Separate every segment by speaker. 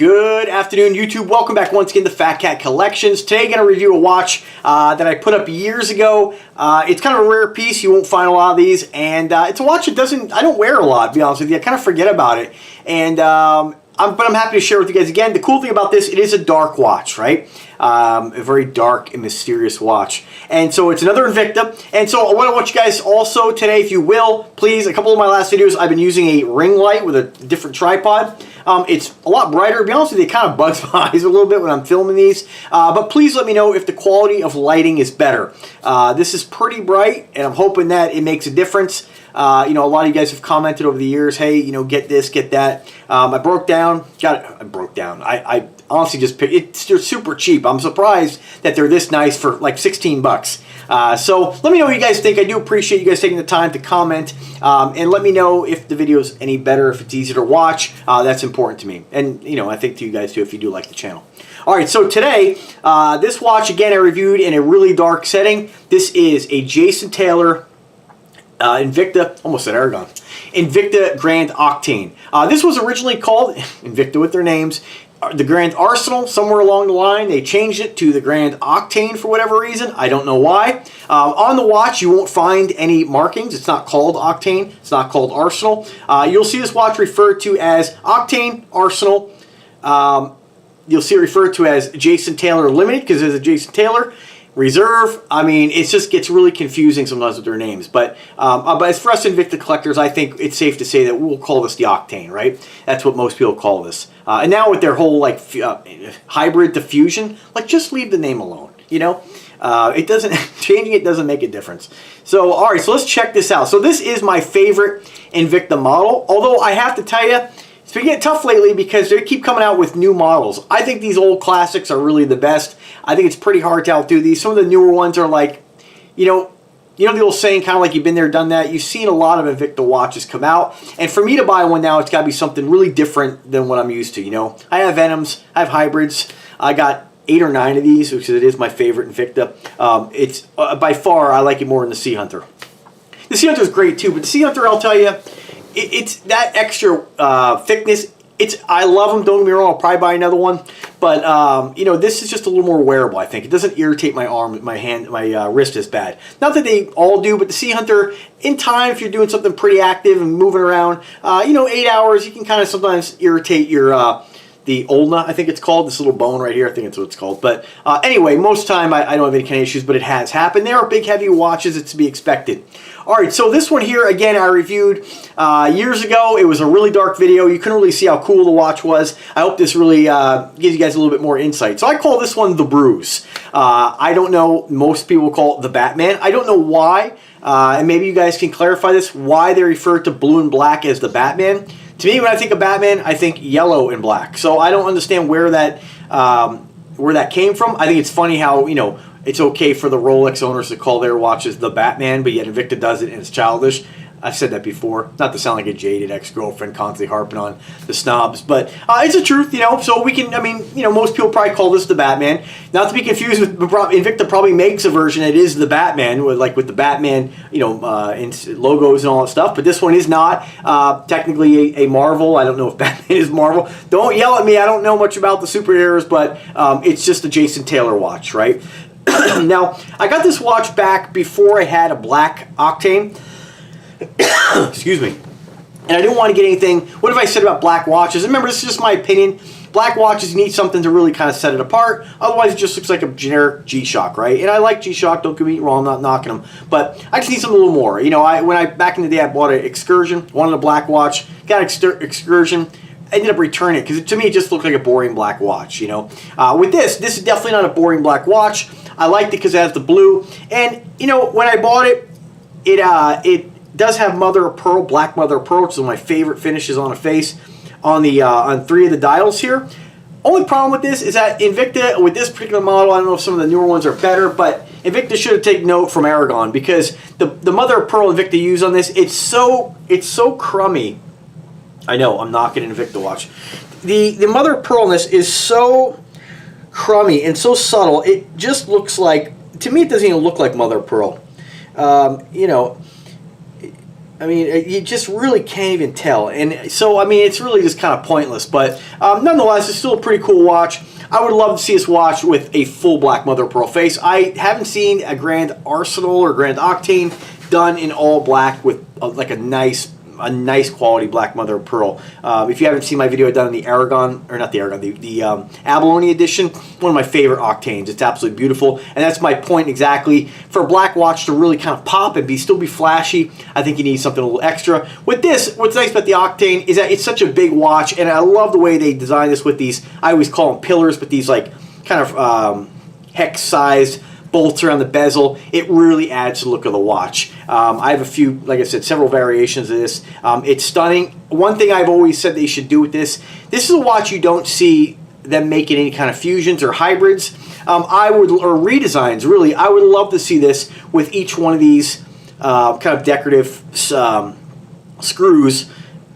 Speaker 1: Good afternoon, YouTube. Welcome back once again to Phatkat Collections. Today, going to review a watch that I put up years ago. It's kind of a rare piece. You won't find a lot of these, and it's a watch that I don't wear a lot, to be honest with you. I kind of forget about it, and but I'm happy to share with you guys again. The cool thing about this, it is a dark watch, right? A very dark and mysterious watch. And so it's another Invicta. And so what I want you guys also today, if you will, please, a couple of my last videos, I've been using a ring light with a different tripod. It's a lot brighter. To be honest with you, it kind of bugs my eyes a little bit when I'm filming these. But please let me know if the quality of lighting is better. This is pretty bright, and I'm hoping that it makes a difference. You know, a lot of you guys have commented over the years, hey, you know, get this, get that. I broke down, I honestly just picked it. They're super cheap. I'm surprised that they're this nice for like 16 bucks. So let me know what you guys think. I do appreciate you guys taking the time to comment, and let me know if the video is any better, if it's easier to watch. That's important to me, and you know, I think to you guys too if you do like the channel. All right, so today, this watch again I reviewed in a really dark setting. This is a Jason Taylor Invicta, almost said Aragon, Invicta Grand Octane. This was originally called Invicta with their names, the Grand Arsenal. Somewhere along the line, they changed it to the Grand Octane for whatever reason. I don't know why. On the watch, you won't find any markings. It's not called Octane. It's not called Arsenal. You'll see this watch referred to as Octane, Arsenal. You'll see it referred to as Jason Taylor Limited because there's a Jason Taylor. Reserve. I mean, it just gets really confusing sometimes with their names. But as for us Invicta collectors, I think it's safe to say that we'll call this the Octane, right? That's what most people call this. And now with their whole like hybrid to fusion, like just leave the name alone. You know, it doesn't changing it doesn't make a difference. So all right, so let's check this out. So this is my favorite Invicta model. Although I have to tell you, it's been getting tough lately because they keep coming out with new models. I think these old classics are really the best. I think it's pretty hard to outdo these. Some of the newer ones are like, you know the old saying, kind of like you've been there, done that. You've seen a lot of Invicta watches come out. And for me to buy one now, it's got to be something really different than what I'm used to, you know. I have Venoms, I have hybrids. I got 8 or 9 of these, which it is my favorite Invicta. It's by far, I like it more than the Sea Hunter. The Sea Hunter is great too, but the Sea Hunter, I'll tell you, it's that extra thickness. I love them, don't get me wrong, I'll probably buy another one. But, you know, this is just a little more wearable, I think. It doesn't irritate my arm, my hand, my wrist as bad. Not that they all do, but the Sea Hunter, in time, if you're doing something pretty active and moving around, you know, 8 hours, you can kind of sometimes irritate your, the ulna, I think it's called, this little bone right here, I think that's what it's called. But anyway, most time I don't have any kind of issues, but it has happened. They are big, heavy watches, it's to be expected. All right, so this one here, again, I reviewed years ago. It was a really dark video. You couldn't really see how cool the watch was. I hope this really gives you guys a little bit more insight. So I call this one the Bruise. I don't know, most people call it the Batman. I don't know why, and maybe you guys can clarify this, why they refer to blue and black as the Batman. To me, when I think of Batman, I think yellow and black. So I don't understand where that came from. I think it's funny how, you know, it's okay for the Rolex owners to call their watches the Batman, but yet Invicta does it and it's childish. I've said that before, not to sound like a jaded ex-girlfriend constantly harping on the snobs, but it's the truth, you know, so we can, I mean, you know, most people probably call this the Batman. Not to be confused with, Invicta probably makes a version that is the Batman, with the Batman, you know, logos and all that stuff, but this one is not technically a Marvel. I don't know if Batman is Marvel. Don't yell at me, I don't know much about the superheroes, but it's just a Jason Taylor watch, right? Now, I got this watch back before I had a black Octane. Excuse me. And I didn't want to get anything. What have I said about black watches? Remember, this is just my opinion. Black watches, you need something to really kind of set it apart. Otherwise, it just looks like a generic G-Shock, right? And I like G-Shock, don't get me wrong, I'm not knocking them. But I just need something a little more. You know, back in the day, I bought an Excursion, wanted a black watch, got an Excursion, ended up returning it because to me it just looked like a boring black watch, you know. With this is definitely not a boring black watch. I liked it because it has the blue. And, you know, when I bought it, it does have mother of pearl, black mother of pearl, which is one of my favorite finishes on a face on 3 of the dials here. Only problem with this is that Invicta, with this particular model, I don't know if some of the newer ones are better, but Invicta should have taken note from Aragon because the mother of pearl Invicta used on this, it's so crummy. I know, I'm knocking an Invicta watch. The mother of pearl in this is so crummy and so subtle, it just looks like, to me it doesn't even look like mother of pearl. You know, I mean, you just really can't even tell. And so, I mean, it's really just kind of pointless. But nonetheless, it's still a pretty cool watch. I would love to see us watch with a full black mother of pearl face. I haven't seen a Grand Arsenal or Grand Octane done in all black with like a nice quality black mother of pearl. If you haven't seen my video I done in the Aragon, or not the Aragon, the Abalone edition, one of my favorite Octanes. It's absolutely beautiful, and that's my point exactly. For a black watch to really kind of pop and still be flashy, I think you need something a little extra. With this, what's nice about the Octane is that it's such a big watch, and I love the way they designed this with these, I always call them pillars, but these like kind of hex-sized bolts around the bezel. It really adds to the look of the watch. I have a few, like I said, several variations of this. It's stunning. One thing I've always said they should do with this is a watch you don't see them making any kind of fusions or hybrids. Or redesigns, really. I would love to see this with each one of these kind of decorative screws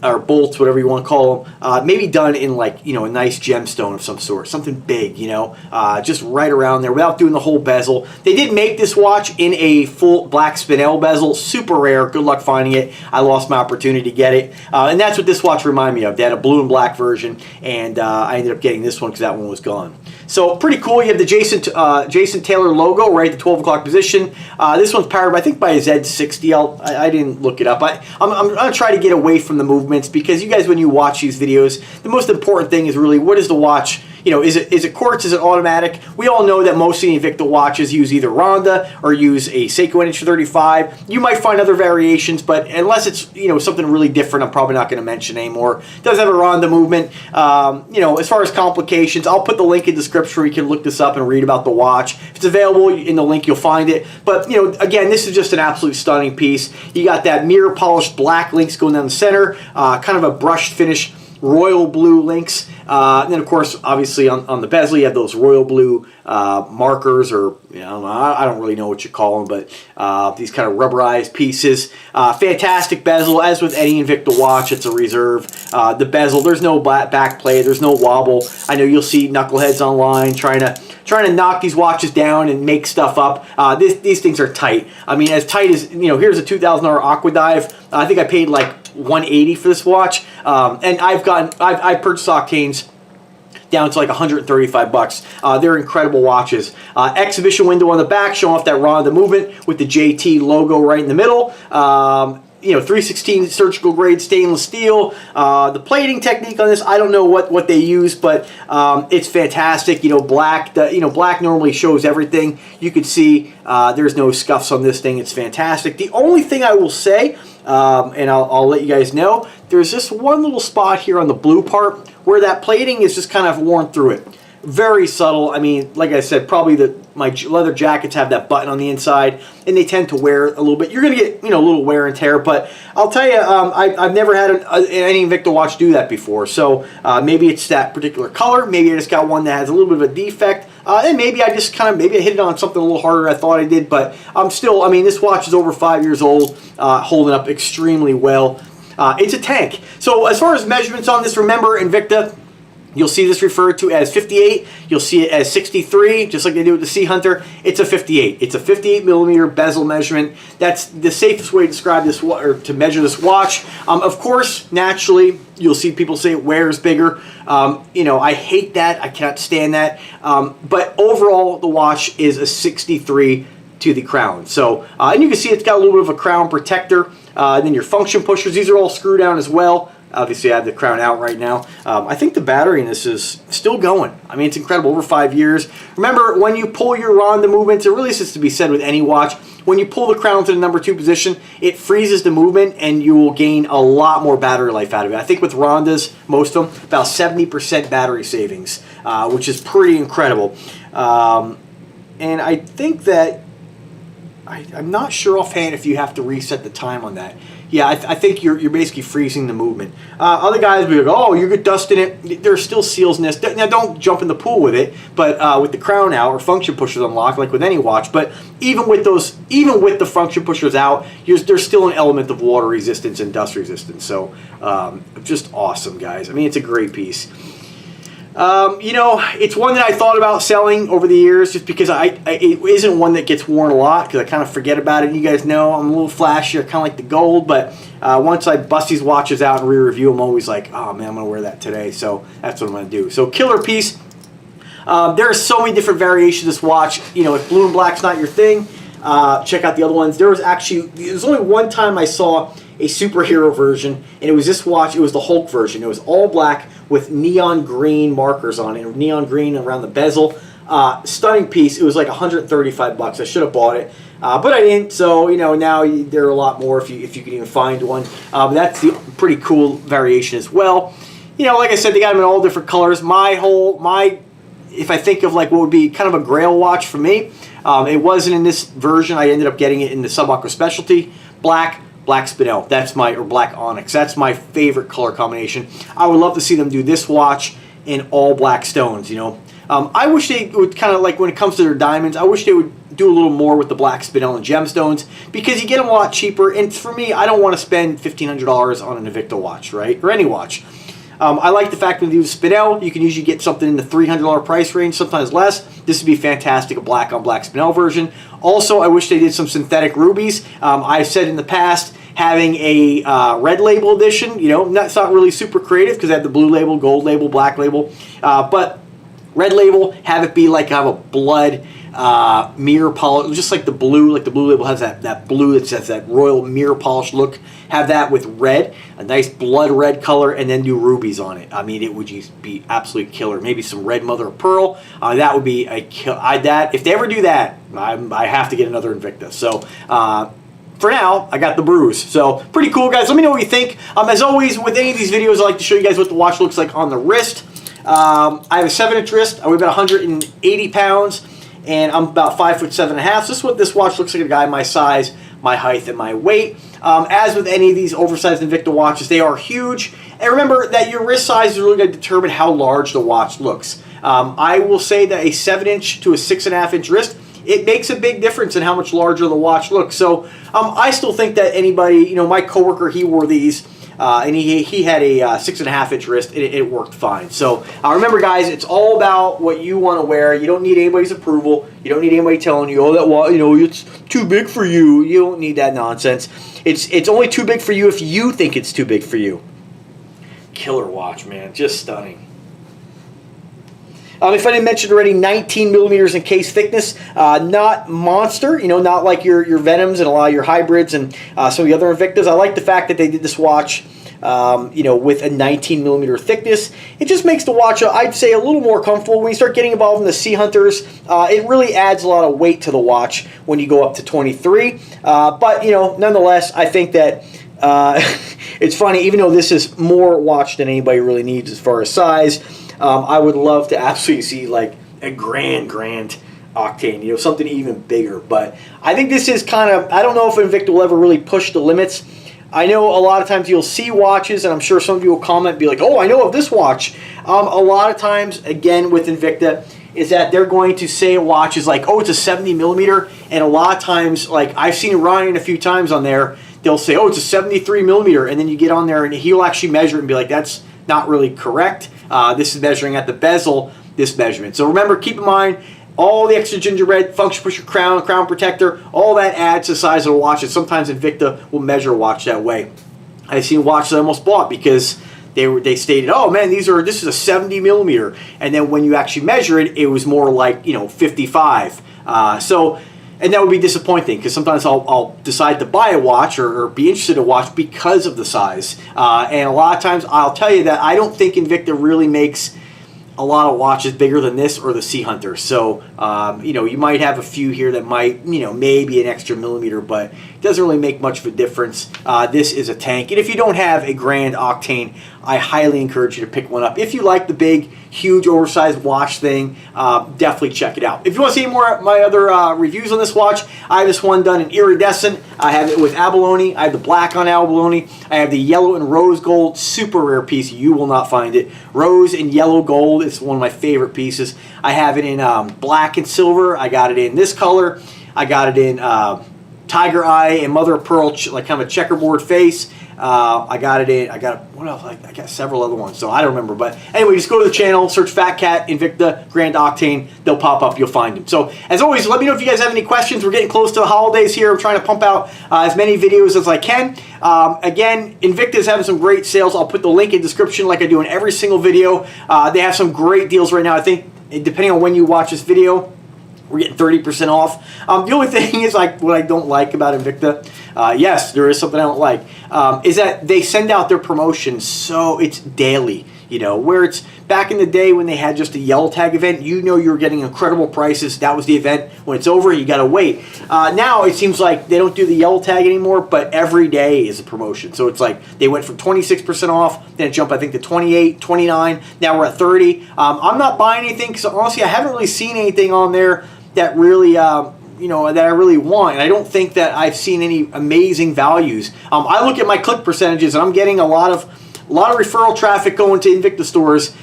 Speaker 1: or bolts, whatever you want to call them, maybe done in like, you know, a nice gemstone of some sort, something big, you know, just right around there without doing the whole bezel. They did make this watch in a full black Spinel bezel, super rare, good luck finding it. I lost my opportunity to get it, and that's what this watch reminded me of. They had a blue and black version, and I ended up getting this one because that one was gone. So pretty cool. You have the Jason Taylor logo right at the 12 o'clock position. This one's powered, I think, by a Z60. I didn't look it up. I'm going to try to get away from the movements, because you guys, when you watch these videos, the most important thing is really, what is the watch? You know, is it quartz? Is it automatic? We all know that most of the Invicta watches use either Ronda or use a Seiko NH35. You might find other variations, but unless it's, you know, something really different, I'm probably not going to mention anymore. It does have a Ronda movement. You know, as far as complications, I'll put the link in the description where you can look this up and read about the watch. If it's available in the link, you'll find it. But, you know, again, this is just an absolute stunning piece. You got that mirror polished black links going down the center, kind of a brushed finish royal blue links, and then of course, obviously on the bezel you have those royal blue markers, or you know, I don't really know what you call them, but these kind of rubberized pieces. Fantastic bezel, as with any Invicta watch. It's a reserve. The bezel, there's no back play, there's no wobble. I know you'll see knuckleheads online trying to knock these watches down and make stuff up. These things are tight. I mean, as tight as, you know, here's a $2,000 Aqua Dive. I think I paid like $180 for this watch, and I've purchased Octanes down to like 135 bucks. They're incredible watches. Exhibition window on the back showing off that Ronda movement with the JT logo right in the middle. You know, 316 surgical grade stainless steel. The plating technique on this, I don't know what they use, but it's fantastic. You know, black. Black normally shows everything. You can see there's no scuffs on this thing. It's fantastic. The only thing I will say, and I'll let you guys know, there's just one little spot here on the blue part where that plating is just kind of worn through it. Very subtle. I mean, like I said, probably my leather jackets have that button on the inside, and they tend to wear a little bit. You're going to get, you know, a little wear and tear, but I'll tell you, I've never had any Invicta watch do that before. So maybe it's that particular color. Maybe I just got one that has a little bit of a defect. And maybe I just maybe I hit it on something a little harder than I thought I did, but I'm still, I mean, this watch is over 5 years old, holding up extremely well. It's a tank. So as far as measurements on this, remember Invicta, you'll see this referred to as 58. You'll see it as 63, just like they do with the Sea Hunter. It's a 58. It's a 58 millimeter bezel measurement. That's the safest way to describe this, or to measure this watch. Of course, naturally, you'll see people say it wears bigger. You know, I hate that. I cannot stand that. But overall, the watch is a 63 to the crown. So, and you can see it's got a little bit of a crown protector. And then your function pushers, these are all screw down as well. Obviously, I have the crown out right now. I think the battery in this is still going. I mean, it's incredible, over 5 years. Remember, when you pull your Ronda movements, it really is to be said with any watch, when you pull the crown to the number 2 position, it freezes the movement, and you will gain a lot more battery life out of it. I think with Rondas, most of them, about 70% battery savings, which is pretty incredible. And I think that, I'm not sure offhand if you have to reset the time on that. Yeah, I think you're basically freezing the movement. Other guys will be like, oh, you get dust in it. There's still seals in this. Now, don't jump in the pool with it, but with the crown out or function pushers unlocked, like with any watch. But even with the function pushers out, there's still an element of water resistance and dust resistance. So just awesome, guys. I mean, it's a great piece. You know, it's one that I thought about selling over the years just because it isn't one that gets worn a lot because I kind of forget about it. You guys know I'm a little flashy, kind of like the gold, but once I bust these watches out and re-review them, I'm always like, oh man, I'm going to wear that today. So that's what I'm going to do. So killer piece. There are so many different variations of this watch. You know, if blue and black's not your thing, check out the other ones. There's only one time I saw a superhero version, and it was this watch. It was the Hulk version. It was all black with neon green markers on it, neon green around the bezel. Stunning piece. It was like 135 bucks. I should have bought it, but I didn't. So you know, now there are a lot more if you can even find one. But that's the pretty cool variation as well. You know, like I said, they got them in all different colors. If I think of like what would be kind of a grail watch for me, it wasn't in this version. I ended up getting it in the Sub-Aqua Specialty black Spinel. That's or black onyx. That's my favorite color combination. I would love to see them do this watch in all black stones. You know, I wish they would kind of like when it comes to their diamonds. I wish they would do a little more with the black Spinel and gemstones because you get them a lot cheaper. And for me, I don't want to spend $1,500 on an Invicta watch, right, or any watch. I like the fact when you do Spinel, you can usually get something in the $300 price range, sometimes less. This would be fantastic, a black on black Spinel version. Also, I wish they did some synthetic rubies. I've said in the past, having a red label edition, you know, that's not really super creative because I have the blue label, gold label, black label. But red label, have it be like have a blood mirror polish, just like the blue label has that blue that has that royal mirror polish look. Have that with red, a nice blood red color, and then do rubies on it. I mean, it would just be absolutely killer. Maybe some red mother of pearl. That would be a kill. If they ever do that, I have to get another Invicta. So for now, I got the bruise. So pretty cool, guys. Let me know what you think. As always, with any of these videos, I like to show you guys what the watch looks like on the wrist. I have a 7-inch wrist. I weigh about 180 pounds, and I'm about 5'7.5". So this is what this watch looks like a guy my size, my height, and my weight. As with any of these oversized Invicta watches, they are huge. And remember that your wrist size is really going to determine how large the watch looks. I will say that a 7-inch to a 6.5-inch wrist, it makes a big difference in how much larger the watch looks. So I still think that anybody, you know, my coworker, he wore these. And he had a 6.5-inch wrist, and it worked fine. So remember, guys, it's all about what you want to wear. You don't need anybody's approval. You don't need anybody telling you, oh, that watch, you know, it's too big for you. You don't need that nonsense. It's only too big for you if you think it's too big for you. Killer watch, man, just stunning. If I didn't mention already, 19 millimeters in case thickness, not monster, you know, not like your Venoms and a lot of your hybrids and some of the other Invictas. I like the fact that they did this watch, you know, with a 19 millimeter thickness. It just makes the watch, I'd say, a little more comfortable. When you start getting involved in the Sea Hunters, it really adds a lot of weight to the watch when you go up to 23. But, you know, nonetheless, I think that it's funny, even though this is more watch than anybody really needs as far as size, I would love to absolutely see like a grand Octane, you know, something even bigger. But I think this is kind of, I don't know if Invicta will ever really push the limits. I know a lot of times you'll see watches, and I'm sure some of you will comment, be like, oh, I know of this watch. A lot of times, again, with Invicta, is that they're going to say a watch is like, oh, it's a 70 millimeter, and a lot of times, like I've seen Ryan a few times on there, they'll say, oh, it's a 73 millimeter, and then you get on there and he'll actually measure it and be like, that's not really correct. This is measuring at the bezel, this measurement. So remember, keep in mind, all the extra gingerbread, function pusher, crown protector, all that adds to the size of the watch. And sometimes Invicta will measure a watch that way. I've seen watches I almost bought because they stated, oh man, this is a 70 millimeter. And then when you actually measure it, it was more like, you know, 55. And that would be disappointing because sometimes I'll decide to buy a watch or be interested in a watch because of the size. And a lot of times I'll tell you that I don't think Invicta really makes a lot of watches bigger than this or the Sea Hunter. So, you know, you might have a few here that might, you know, maybe an extra millimeter, but it doesn't really make much of a difference. This is a tank. And if you don't have a Grand Octane, I highly encourage you to pick one up. If you like the big, huge, oversized watch thing, definitely check it out. If you want to see more of my other reviews on this watch, I have this one done in iridescent. I have it with abalone. I have the black on abalone. I have the yellow and rose gold, super rare piece. You will not find it. Rose and yellow gold is one of my favorite pieces. I have it in black and silver. I got it in this color. I got it in tiger eye and mother of pearl, like kind of a checkerboard face. I got it in. What else? I got several other ones, so I don't remember. But anyway, just go to the channel, search Phatkat, Invicta, Grand Octane. They'll pop up. You'll find them. So as always, let me know if you guys have any questions. We're getting close to the holidays here. I'm trying to pump out as many videos as I can. Again, Invicta is having some great sales. I'll put the link in the description like I do in every single video. They have some great deals right now. I think depending on when you watch this video, we're getting 30% off. The only thing is, like, what I don't like about Invicta, yes, there is something I don't like, is that they send out their promotions so it's daily. You know, where it's back in the day when they had just a yellow tag event, you know you were getting incredible prices. That was the event. When it's over, you got to wait. Now it seems like they don't do the yellow tag anymore, but every day is a promotion. So it's like they went from 26% off, then it jumped, I think, to 28, 29. Now we're at 30. I'm not buying anything because honestly, I haven't really seen anything on there that really, you know, that I really want. And I don't think that I've seen any amazing values. I look at my click percentages, and I'm getting a lot of referral traffic going to Invicta stores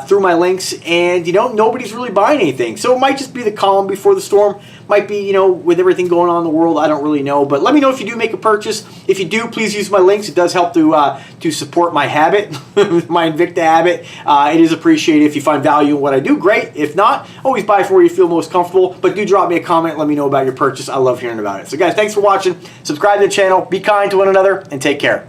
Speaker 1: through my links, and you know, nobody's really buying anything. So it might just be the calm before the storm. Might be, you know, with everything going on in the world, I don't really know. But let me know if you do make a purchase. If you do, please use my links. It does help to support my habit, my Invicta habit. It is appreciated. If you find value in what I do, great. If not, always buy for where you feel most comfortable. But do drop me a comment. Let me know about your purchase. I love hearing about it. So guys, thanks for watching. Subscribe to the channel. Be kind to one another, and take care.